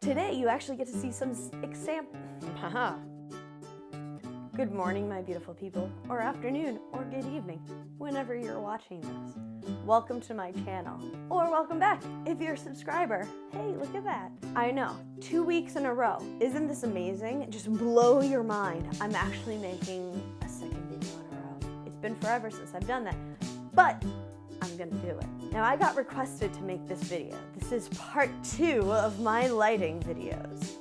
Today you actually get to see some Good morning, my beautiful people, or afternoon, or good evening, whenever you're watching this. Welcome to my channel, or welcome back if you're a subscriber. Hey, look at that. I know, 2 weeks in a row. Isn't this amazing? Just blow your mind. I'm actually making a second video in a row. It's been forever since I've done that, but I'm gonna do it. Now, I got requested to make this video. This is part 2 of my lighting videos.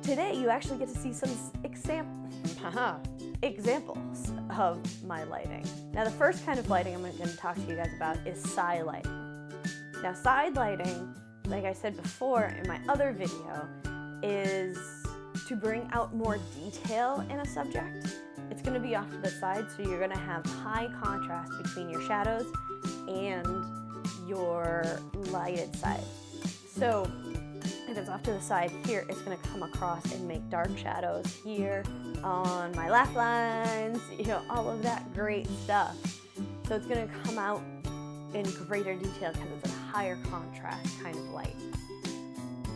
Today, you actually get to see some examples of my lighting. Now, the first kind of lighting I'm going to talk to you guys about is side lighting. Now, side lighting, like I said before in my other video, is to bring out more detail in a subject. It's going to be off to the side, so you're going to have high contrast between your shadows and your lighted side. So if it's off to the side here, it's going to come across and make dark shadows here on my laugh lines, all of that great stuff. So it's going to come out in greater detail because it's a higher contrast kind of light.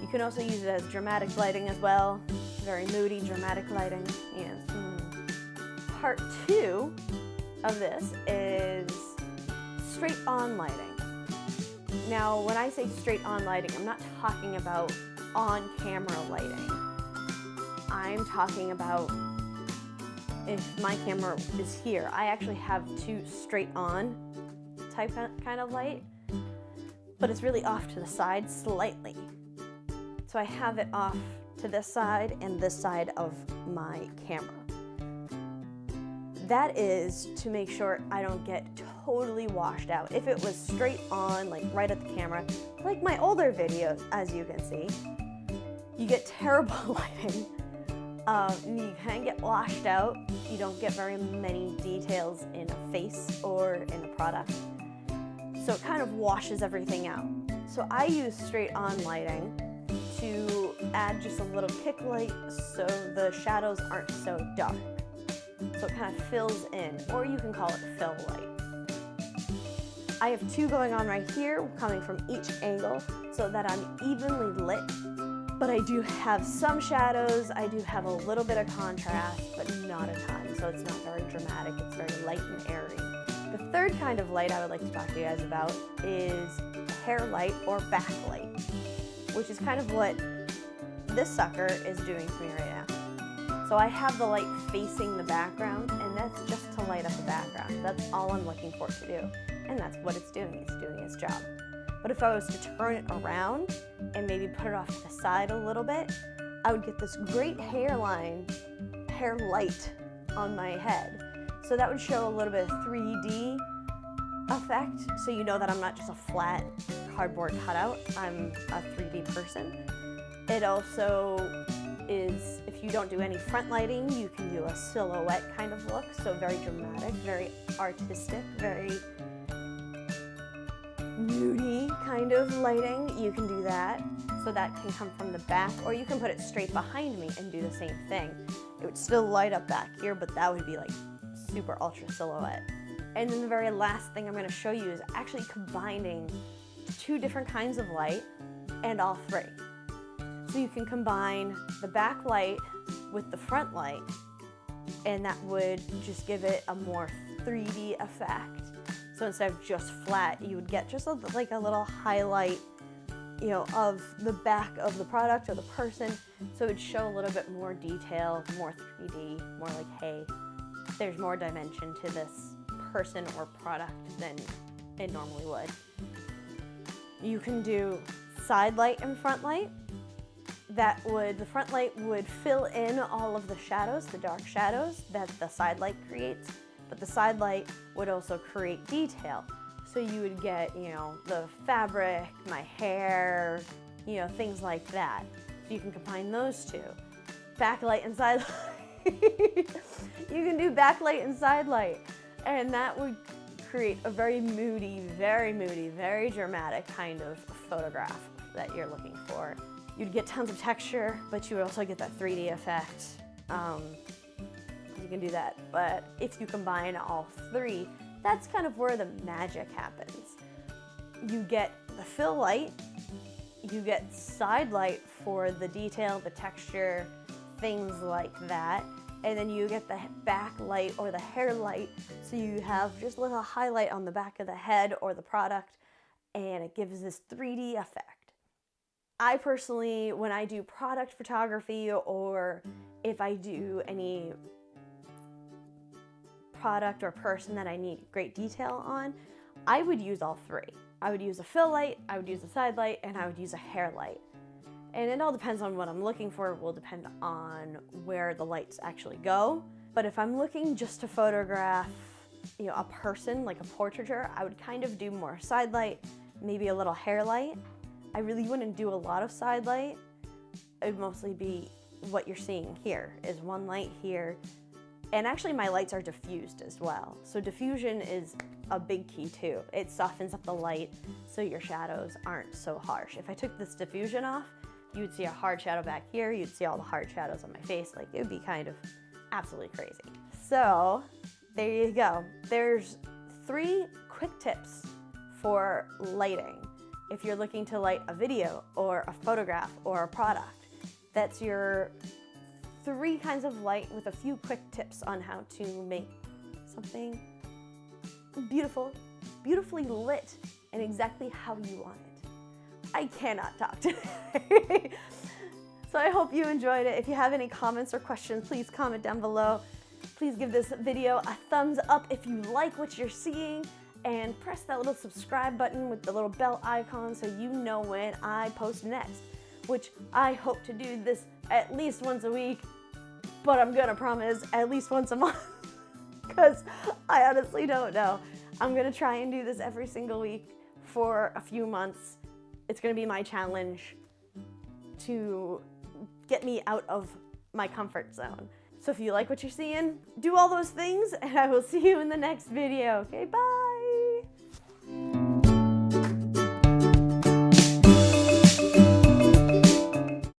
You can also use it as dramatic lighting as well, very moody, dramatic lighting. Yes. Part 2 of this is straight on lighting. Now, when I say straight on lighting, I'm not talking about on-camera lighting. I'm talking about if my camera is here. I actually have 2 straight on type kind of light, but it's really off to the side slightly. So I have it off to this side and this side of my camera. That is to make sure I don't get totally washed out. If it was straight on, like right at the camera, like my older videos, as you can see, you get terrible lighting. You can get washed out. You don't get very many details in a face or in a product. So it kind of washes everything out. So I use straight on lighting to add just a little kick light so the shadows aren't so dark. So it kind of fills in, or you can call it fill light. I have 2 going on right here, coming from each angle, so that I'm evenly lit. But I do have some shadows, I do have a little bit of contrast, but not a ton, so it's not very dramatic, it's very light and airy. The third kind of light I would like to talk to you guys about is hair light or backlight, which is kind of what this sucker is doing to me right now. So I have the light facing the background, and that's just to light up the background. That's all I'm looking for it to do, and that's what it's doing. It's doing its job. But if I was to turn it around and maybe put it off to the side a little bit, I would get this great hair light on my head. So that would show a little bit of 3D effect, so you know that I'm not just a flat cardboard cutout, I'm a 3D person. It also is, if you don't do any front lighting, you can do a silhouette kind of look, so very dramatic, very artistic, very moody kind of lighting. You can do that, so that can come from the back, or you can put it straight behind me and do the same thing. It would still light up back here, but that would be like super ultra silhouette. And then the very last thing I'm going to show you is actually combining 2 different kinds of light and all 3. So you can combine the back light with the front light, and that would just give it a more 3D effect. So instead of just flat, you would get just like a little highlight, of the back of the product or the person. So it would show a little bit more detail, more 3D, more like, hey, there's more dimension to this person or product than it normally would. You can do side light and front light. The front light would fill in all of the shadows, the dark shadows that the side light creates, but the side light would also create detail. So you would get, the fabric, my hair, things like that. So you can combine those 2. Backlight and side light. You can do backlight and side light, and that would create a very moody, very dramatic kind of photograph that you're looking for. You'd get tons of texture, but you would also get that 3D effect. You can do that, but if you combine all 3, that's kind of where the magic happens. You get the fill light, you get side light for the detail, the texture, things like that. And then you get the backlight or the hair light, so you have just a little highlight on the back of the head or the product, and it gives this 3D effect. I personally, when I do product photography or if I do any product or person that I need great detail on, I would use all three. I would use a fill light, I would use a side light, and I would use a hair light. And it all depends on what I'm looking for. It will depend on where the lights actually go. But if I'm looking just to photograph, a person, like a portraiture, I would kind of do more side light, maybe a little hair light. I really wouldn't do a lot of side light. It would mostly be what you're seeing here, is one light here. And actually my lights are diffused as well. So diffusion is a big key too. It softens up the light so your shadows aren't so harsh. If I took this diffusion off, you would see a hard shadow back here, you'd see all the hard shadows on my face, like it would be kind of absolutely crazy. So there you go. There's 3 quick tips for lighting. If you're looking to light a video or a photograph or a product, that's your 3 kinds of light with a few quick tips on how to make something beautiful, beautifully lit, and exactly how you want it. I cannot talk today. So I hope you enjoyed it. If you have any comments or questions, please comment down below. Please give this video a thumbs up if you like what you're seeing, and press that little subscribe button with the little bell icon so you know when I post next, which I hope to do this at least once a week, but I'm gonna promise at least once a month because I honestly don't know. I'm gonna try and do this every single week for a few months. It's gonna be my challenge to get me out of my comfort zone. So if you like what you're seeing, do all those things, and I will see you in the next video. Okay, bye.